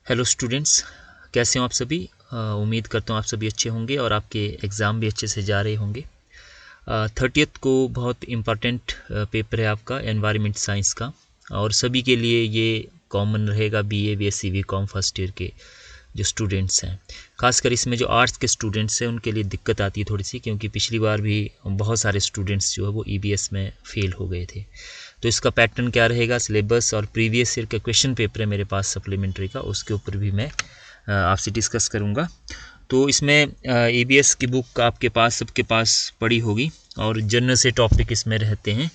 Hello students, कैसे हो आप सभी। उम्मीद करता हूँ आप सभी अच्छे होंगे और आपके एग्ज़ाम भी अच्छे से जा रहे होंगे। 30th को बहुत इम्पॉर्टेंट पेपर है आपका एनवायरनमेंट साइंस का, और सभी के लिए ये कॉमन रहेगा। BA BSc BCom first year के जो स्टूडेंट्स हैं, खासकर इसमें जो आर्ट्स के स्टूडेंट्स हैं उनके लिए दिक्कत आती है थोड़ी सी, क्योंकि पिछली बार भी बहुत सारे स्टूडेंट्स जो है वो ईबीएस में फ़ेल हो गए थे। तो इसका पैटर्न क्या रहेगा, सिलेबस और प्रीवियस ईयर का क्वेश्चन पेपर है मेरे पास सप्लीमेंट्री का, उसके ऊपर भी मैं आपसे डिस्कस करूँगा। तो इसमें ईबीएस की बुक आपके पास सबके पास पड़ी होगी, और जनरल से टॉपिक इसमें रहते हैं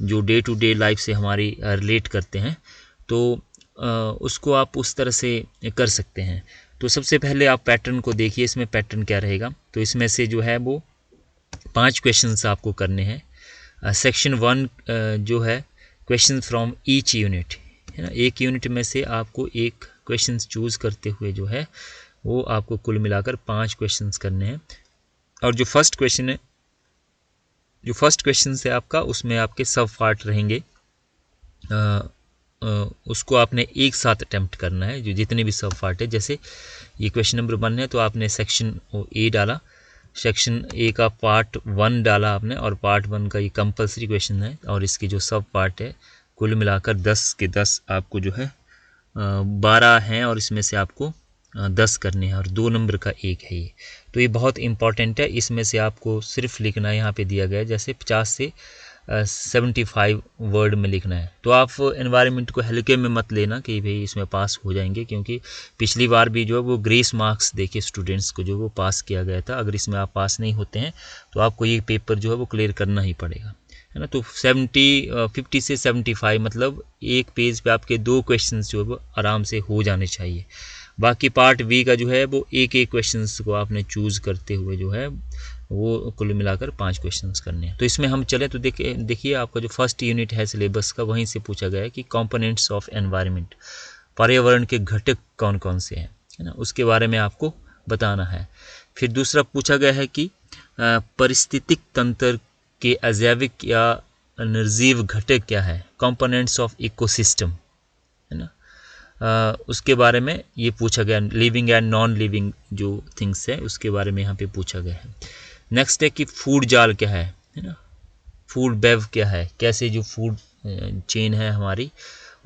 जो डे टू डे लाइफ से हमारी रिलेट करते हैं। तो उसको आप उस तरह से कर सकते हैं। तो सबसे पहले आप पैटर्न को देखिए, इसमें पैटर्न क्या रहेगा। तो इसमें से जो है वो 5 क्वेश्चंस आपको करने हैं। सेक्शन 1 जो है क्वेश्चन फ्रॉम ईच यूनिट, है ना। एक यूनिट में से आपको एक क्वेश्चन चूज़ करते हुए जो है वो आपको कुल मिलाकर 5 क्वेश्चंस करने हैं। और जो फर्स्ट क्वेश्चन है आपका, उसमें आपके सब पार्ट रहेंगे। उसको आपने एक साथ अटैम्प्ट करना है, जो जितने भी सब पार्ट है। जैसे ये क्वेश्चन नंबर 1 है तो आपने सेक्शन ए डाला, सेक्शन ए का पार्ट 1 डाला आपने, और पार्ट 1 का ये कंपलसरी क्वेश्चन है, और इसकी जो सब पार्ट है कुल मिलाकर 10 के 10 आपको जो है 12 हैं, और इसमें से आपको 10 करने हैं, और 2 नंबर का एक है ये। तो ये बहुत इंपॉर्टेंट है। इसमें से आपको सिर्फ लिखना है, यहाँ पे दिया गया है जैसे 50 से 75 वर्ड में लिखना है। तो आप एनवायरनमेंट को हल्के में मत लेना कि भाई इसमें पास हो जाएंगे, क्योंकि पिछली बार भी जो है वो ग्रेस मार्क्स देके स्टूडेंट्स को जो वो पास किया गया था। अगर इसमें आप पास नहीं होते हैं तो आपको ये पेपर जो है वो क्लियर करना ही पड़ेगा, है ना। तो 50 से 75 मतलब एक पेज पे आपके 2 क्वेश्चंस जो है वो आराम से हो जाने चाहिए। बाकी पार्ट बी का जो है वो एक एक क्वेश्चंस को आपने चूज़ करते हुए जो है वो कुल मिलाकर 5 क्वेश्चंस करने हैं। तो इसमें हम चले तो देखिए आपका जो फर्स्ट यूनिट है सिलेबस का, वहीं से पूछा गया है कि कंपोनेंट्स ऑफ एनवायरनमेंट, पर्यावरण के घटक कौन कौन से हैं, है ना, उसके बारे में आपको बताना है। फिर दूसरा पूछा गया है कि पारिस्थितिक तंत्र के अजैविक या निर्जीव घटक क्या है, कंपोनेंट्स ऑफ इकोसिस्टम, है ना। उसके बारे में ये पूछा गया। लिविंग एंड नॉन लिविंग जो थिंग्स है उसके बारे में यहाँ पे पूछा गया है। नेक्स्ट है कि फूड जाल क्या है ना, फूड वेब क्या है, कैसे जो फूड चेन है हमारी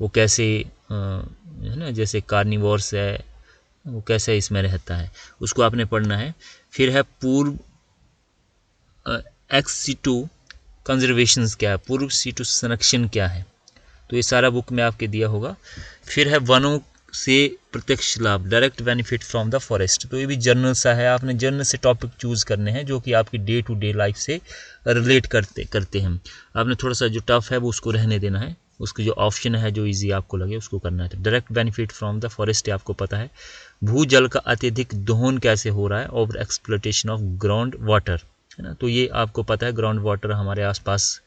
वो कैसे है ना, जैसे कार्निवोर्स है वो कैसे इसमें रहता है, उसको आपने पढ़ना है। फिर है पूर्व एक्स सीटू कंजर्वेशन क्या है, पूर्व सीटू संरक्षण क्या है, तो ये सारा बुक में आपके दिया होगा। फिर है वनों से प्रत्यक्ष लाभ, direct benefit from the forest, तो ये भी जर्नल सा है। आपने जर्नल से टॉपिक चूज़ करने हैं जो कि आपकी डे टू डे लाइफ से रिलेट करते हैं। आपने थोड़ा सा जो टफ है वो उसको रहने देना है, उसके जो ऑप्शन है जो इजी आपको लगे उसको करना है। तो direct benefit from the forest आपको पता है। भूजल का अत्यधिक दोहन कैसे हो रहा है, over exploitation of ground water, है ना, तो ये आपको पता है। ग्राउंड वाटर हमारे आसपास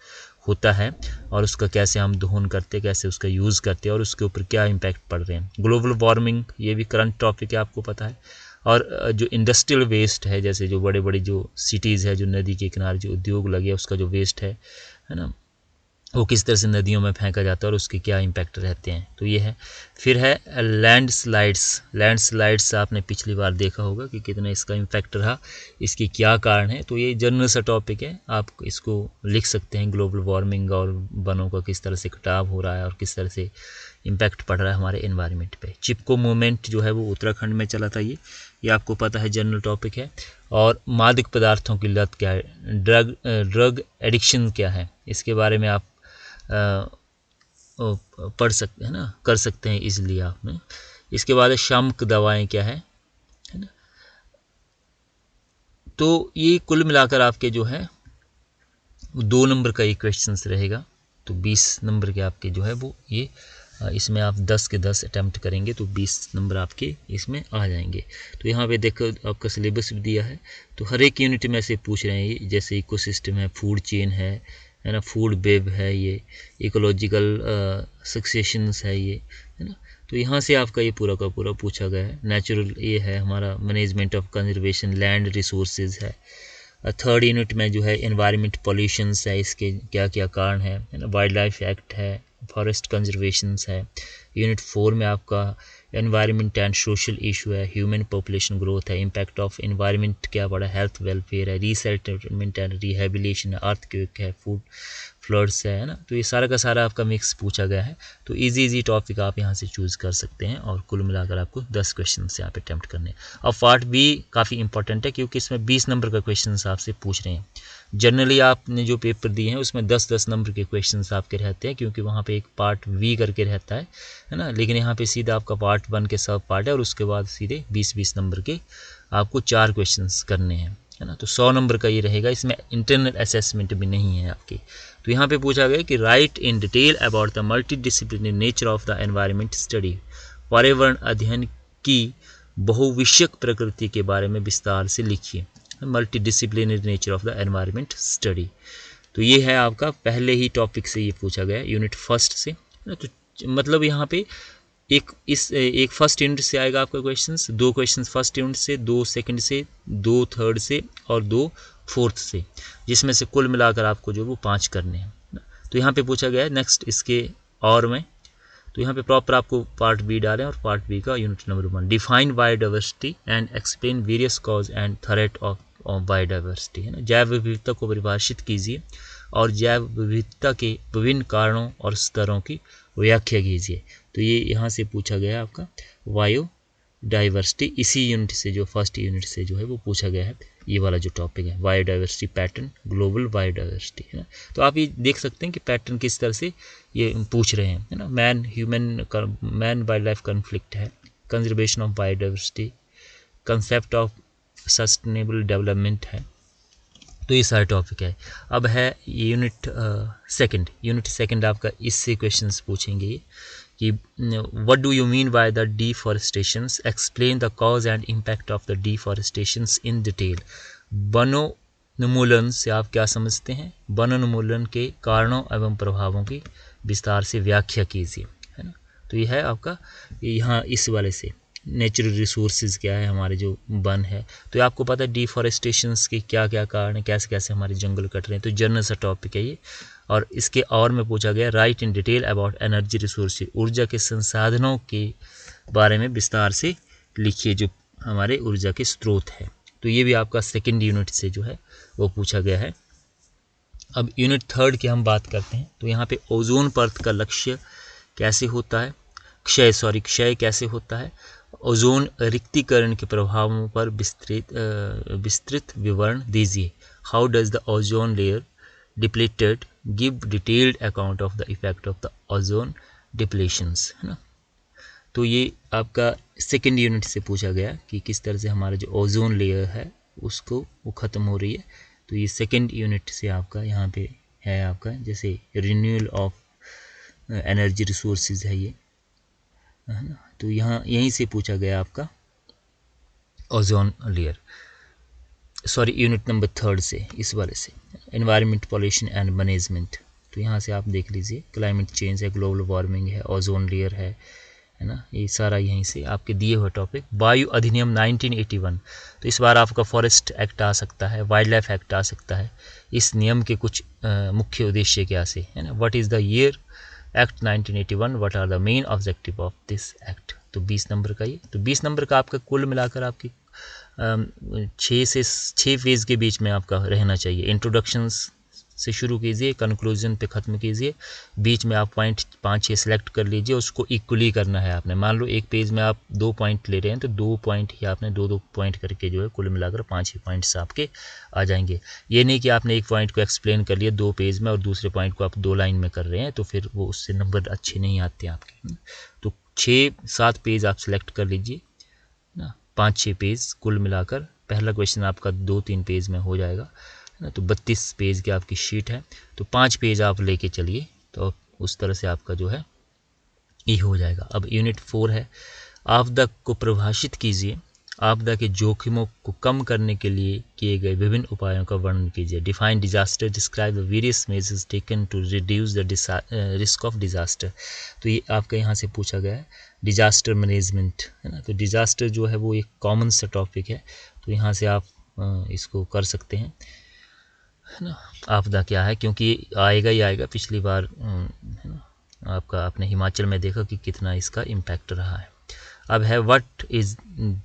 होता है और उसका कैसे हम दोहन करते, कैसे उसका यूज़ करते हैं, और उसके ऊपर क्या इम्पैक्ट पड़ रहे हैं। ग्लोबल वार्मिंग, ये भी करंट टॉपिक है, आपको पता है। और जो इंडस्ट्रियल वेस्ट है, जैसे जो बड़े बड़े जो सिटीज़ है, जो नदी के किनारे जो उद्योग लगे उसका जो वेस्ट है ना, वो किस तरह से नदियों में फेंका जाता है और उसके क्या इम्पैक्ट रहते हैं, तो ये है। फिर है लैंडस्लाइड्स आपने पिछली बार देखा होगा कि कितना इसका इम्पैक्ट रहा, इसके क्या कारण है। तो ये जनरल सा टॉपिक है, आप इसको लिख सकते हैं। ग्लोबल वार्मिंग और वनों का किस तरह से कटाव हो रहा है और किस तरह से इम्पैक्ट पड़ रहा है हमारे एनवायरनमेंट पे। चिपको मूवमेंट जो है वो उत्तराखंड में चला था, ये आपको पता है, जनरल टॉपिक है। और मादक पदार्थों की लत क्या है, ड्रग एडिक्शन क्या है, इसके बारे में आप पढ़ सकते हैं ना, कर सकते हैं इसलिए आपने। इसके बाद शामक दवाएं क्या है ना। तो ये कुल मिलाकर आपके जो है 2 नंबर का एक क्वेश्चन रहेगा। तो 20 नंबर के आपके जो है वो ये, इसमें आप 10 के 10 अटैम्प्ट करेंगे तो 20 नंबर आपके इसमें आ जाएंगे। तो यहाँ पे देखो आपका सिलेबस भी दिया है। तो हर एक यूनिट में से पूछ रहे हैं, जैसे इकोसिस्टम है, फूड चेन है ना, फूड वेब है, ये इकोलॉजिकल सक्सेशंस है, ये है ना। तो यहाँ से आपका ये पूरा का पूरा पूछा गया है। नेचुरल ये है हमारा management of conservation, land resources है। थर्ड यूनिट में जो है एनवायरनमेंट पॉल्यूशंस है, इसके क्या क्या कारण है ना। वाइल्ड लाइफ एक्ट है, फॉरेस्ट कंजर्वेशंस है, यूनिट 4 में आपका एनवायरनमेंट एंड सोशल इशू है, ह्यूमन पॉपुलेशन ग्रोथ है, इम्पैक्ट ऑफ एनवायरनमेंट क्या पड़ा, हेल्थ वेलफेयर है, रीसेटलमेंट एंड रिहेबिलिटेशन है, अर्थक्वेक है, फूड फ्लड्स है ना। तो ये सारा का सारा आपका मिक्स पूछा गया है। तो इजी टॉपिक आप यहाँ से चूज़ कर सकते हैं और कुल मिलाकर आपको 10 क्वेश्चन से यहाँ पे अटेम्प्ट करने हैं। अब पार्ट बी काफ़ी इंपॉर्टेंट है क्योंकि इसमें 20 नंबर का क्वेश्चन आपसे पूछ रहे हैं। जनरली आपने जो पेपर दिए हैं उसमें 10-10 नंबर के क्वेश्चंस आपके रहते हैं क्योंकि वहाँ पे एक पार्ट वी करके रहता है ना। लेकिन यहाँ पे सीधा आपका पार्ट 1 के सब पार्ट है और उसके बाद सीधे 20-20 नंबर के आपको 4 क्वेश्चंस करने हैं, है ना। तो 100 नंबर का ये रहेगा, इसमें इंटरनल असेसमेंट भी नहीं है आपकी। तो यहाँ पे पूछा गया कि right in detail about the multidisciplinary nature of the environment study, पर्यावरण अध्ययन की बहुविषयक प्रकृति के बारे में विस्तार से लिखिए। Multidisciplinary nature of the environment study, तो ये है आपका पहले ही टॉपिक से ये पूछा गया यूनिट फर्स्ट से। तो मतलब यहाँ पे एक फर्स्ट यूनिट से आएगा आपका क्वेश्चंस, 2 क्वेश्चंस फर्स्ट यूनिट से, 2 सेकंड से, 2 थर्ड से और 2 फोर्थ से, जिसमें से कुल मिलाकर आपको जो वो 5 करने हैं। तो यहाँ पे पूछा गया है नेक्स्ट इसके और में, तो यहाँ पे प्रॉपर आपको पार्ट बी डालें और पार्ट बी का unit number 1, define biodiversity and explain various cause and threat of biodiversity, है ना। जैव विविधता को परिभाषित कीजिए और जैव विविधता के विभिन्न कारणों और स्तरों की व्याख्या कीजिए। तो ये यहाँ से पूछा गया आपका बायोडाइवर्सिटी, इसी यूनिट से जो फर्स्ट यूनिट से जो है वो पूछा गया है, ये वाला जो टॉपिक है बायोडाइवर्सिटी पैटर्न, ग्लोबल बायोडाइवर्सिटी, है ना। तो आप ये देख सकते हैं कि पैटर्न किस तरह से ये पूछ रहे हैं, है ना। मैन वाइल्ड लाइफ कॉन्फ्लिक्ट है, conservation of biodiversity, concept of sustainable development है। तो ये सारे टॉपिक है। अब है यूनिट सेकंड आपका इससे क्वेश्चंस पूछेंगे कि what do you mean by the deforestations, explain the cause and impact of the deforestations in detail. वनोन्मूलन से आप क्या समझते हैं, वनोन्मूलन के कारणों एवं प्रभावों की विस्तार से व्याख्या कीजिए, है ना। तो ये है आपका यहाँ इस वाले से नेचुरल रिसोर्सेज क्या है, हमारे जो वन है। तो आपको पता है डिफॉरेस्टेशंस के क्या क्या कारण है, कैसे कैसे हमारे जंगल कट रहे हैं। तो जनरल सा टॉपिक है ये। और इसके और में पूछा गया right in detail about energy resources, ऊर्जा के संसाधनों के बारे में विस्तार से लिखिए जो हमारे ऊर्जा के स्रोत है। तो ये भी आपका सेकेंड यूनिट से जो है वो पूछा गया है। अब यूनिट थर्ड की हम बात करते हैं। तो यहाँ पे ओजोन परत का लक्ष्य कैसे होता है, क्षय कैसे होता है, ओजोन रिक्तीकरण के प्रभावों पर विस्तृत विवरण दीजिए। How does the ozone layer depleted, give detailed account of the effect of the ozone depletions, है ना। तो ये आपका सेकेंड यूनिट से पूछा गया कि किस तरह से हमारा जो ओजोन लेयर है उसको वो ख़त्म हो रही है। तो ये सेकेंड यूनिट से आपका यहाँ पे है आपका, जैसे रिन्यूअल ऑफ एनर्जी रिसोर्सेज है ये, है ना। तो यहाँ यहीं से पूछा गया आपका ozone layer, sorry unit number third से, इस वाले से एनवायरनमेंट पॉल्यूशन एंड मैनेजमेंट। तो यहाँ से आप देख लीजिए क्लाइमेट चेंज है, ग्लोबल वार्मिंग है, ओजोन लेयर है ना। ये सारा यहीं से आपके दिए हुए टॉपिक। वायु अधिनियम 1981, तो इस बार आपका फॉरेस्ट एक्ट आ सकता है, वाइल्ड लाइफ एक्ट आ सकता है। इस नियम के कुछ मुख्य उद्देश्य क्या से, है ना। What is the year act 1981, what are the main objective of this act. तो 20 नंबर का ये, तो 20 नंबर का आपका कुल मिलाकर आपकी 6 फेज़ के बीच में आपका रहना चाहिए। इंट्रोडक्शंस से शुरू कीजिए, कंक्लूजन पे ख़त्म कीजिए, बीच में आप पॉइंट 5-6 सेलेक्ट कर लीजिए, उसको इक्वली करना है आपने। मान लो एक पेज में आप 2 पॉइंट ले रहे हैं तो 2 पॉइंट ही आपने 2-2 पॉइंट करके जो है कुल मिलाकर 5-6 पॉइंट्स आपके आ जाएंगे। ये नहीं कि आपने एक पॉइंट को एक्सप्लेन कर लिया 2 पेज में और दूसरे पॉइंट को आप 2 लाइन में कर रहे हैं, तो फिर वो उससे नंबर अच्छे नहीं आते आपके। तो 6-7 पेज आप सेलेक्ट कर लीजिए ना, 5-6 पेज कुल मिलाकर। पहला क्वेश्चन आपका 2-3 पेज में हो जाएगा ना। तो 32 पेज की आपकी शीट है, तो 5 पेज आप लेके चलिए, तो उस तरह से आपका जो है ये हो जाएगा। अब यूनिट 4 है, आपदा को परिभाषित कीजिए, आपदा के जोखिमों को कम करने के लिए किए गए विभिन्न उपायों का वर्णन कीजिए। Define disaster, describe the various measures taken to reduce the risk of disaster. तो ये आपका यहाँ से पूछा गया है डिजास्टर मैनेजमेंट, है ना। तो डिजास्टर जो है वो एक कॉमन सा टॉपिक है, तो यहाँ से आप इसको कर सकते हैं, है ना। आपदा क्या है, क्योंकि आएगा ही आएगा, पिछली बार है ना आपका अपने हिमाचल में देखा कि कितना इसका इम्पैक्ट रहा है। अब है व्हाट इज़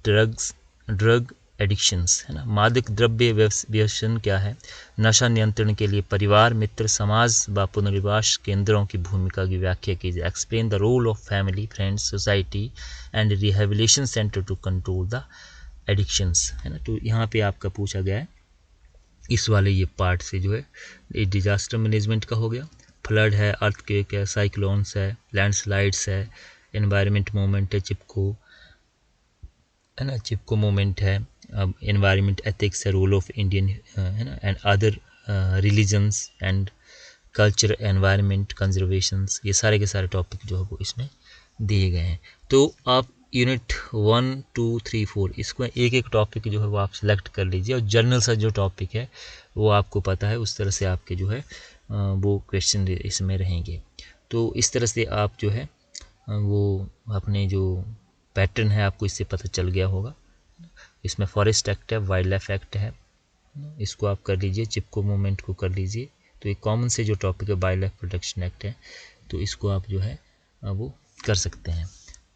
ड्रग एडिक्शंस, है ना। मादक द्रव्य व्यसन क्या है। नशा नियंत्रण के लिए परिवार, मित्र, समाज व पुनर्वास केंद्रों की भूमिका की व्याख्या कीजिए। Explain the role of family, friends, society and rehabilitation centre to control the addictions, है ना। तो यहाँ पे आपका पूछा गया है इस वाले ये पार्ट से जो है, ये डिजास्टर मैनेजमेंट का हो गया। फ्लड है, अर्थक्वेक है, साइक्लोन्स है, लैंडस्लाइड्स है, एनवायरनमेंट मूवमेंट है, चिपको, है ना, चिपको मूवमेंट है। अब एनवायरनमेंट एथिक्स है, रोल ऑफ इंडियन, है ना, and other religions and culture, environment conservations, ये सारे के सारे टॉपिक जो है वो इसमें दिए गए हैं। तो आप यूनिट 1, 2, 3, 4 इसको एक एक टॉपिक जो है वो आप सिलेक्ट कर लीजिए, और जनरल सा जो टॉपिक है वो आपको पता है, उस तरह से आपके जो है वो क्वेश्चन इसमें रहेंगे। तो इस तरह से आप जो है वो अपने जो पैटर्न है आपको इससे पता चल गया होगा। इसमें फॉरेस्ट एक्ट है, वाइल्ड लाइफ एक्ट है, इसको आप कर लीजिए, चिपको मूवमेंट को कर लीजिए। तो एक कॉमन से जो टॉपिक है वाइल्ड लाइफ प्रोटेक्शन एक्ट है, तो इसको आप जो है वो कर सकते हैं।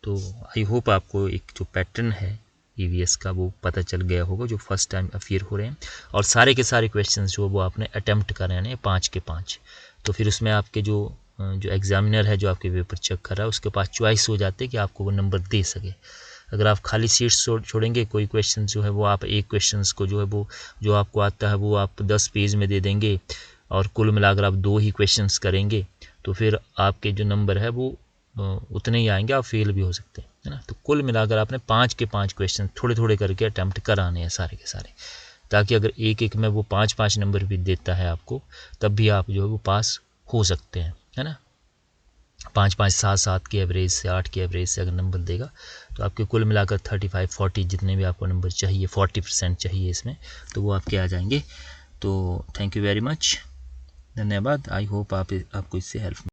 तो आई होप आपको एक जो पैटर्न है ईवीएस का वो पता चल गया होगा, जो फर्स्ट टाइम अफियर हो रहे हैं, और सारे के सारे क्वेश्चंस जो वो आपने अटेम्प्ट कर रहे हैं 5 के 5। तो फिर उसमें आपके जो एग्जामिनर है जो आपके पेपर चेक कर रहा है उसके पास चॉइस हो जाते हैं कि आपको वो नंबर दे सके। अगर आप खाली सीट्स छोड़ेंगे, कोई क्वेश्चन जो है वो आप एक क्वेश्चन को जो है वो जो आपको आता है वो आप 10 पेज में दे देंगे, और कुल मिलाकर आप 2 ही क्वेश्चंस करेंगे, तो फिर आपके जो नंबर है वो उतने ही आएंगे, आप फेल भी हो सकते हैं, है ना। तो कुल मिलाकर आपने 5 के 5 क्वेश्चन थोड़े थोड़े करके अटैम्प्ट कराने हैं सारे के सारे, ताकि अगर एक एक में वो 5-5 नंबर भी देता है आपको, तब भी आप जो है वो पास हो सकते हैं, है ना। 5-5, 7-7 की एवरेज से, 8 की एवरेज से अगर नंबर देगा तो आपके कुल मिलाकर 35-40 जितने भी आपको नंबर चाहिए, 40% चाहिए इसमें, तो वो आपके आ जाएंगे। तो थैंक यू वेरी मच, धन्यवाद। आई होप आपको इससे हेल्प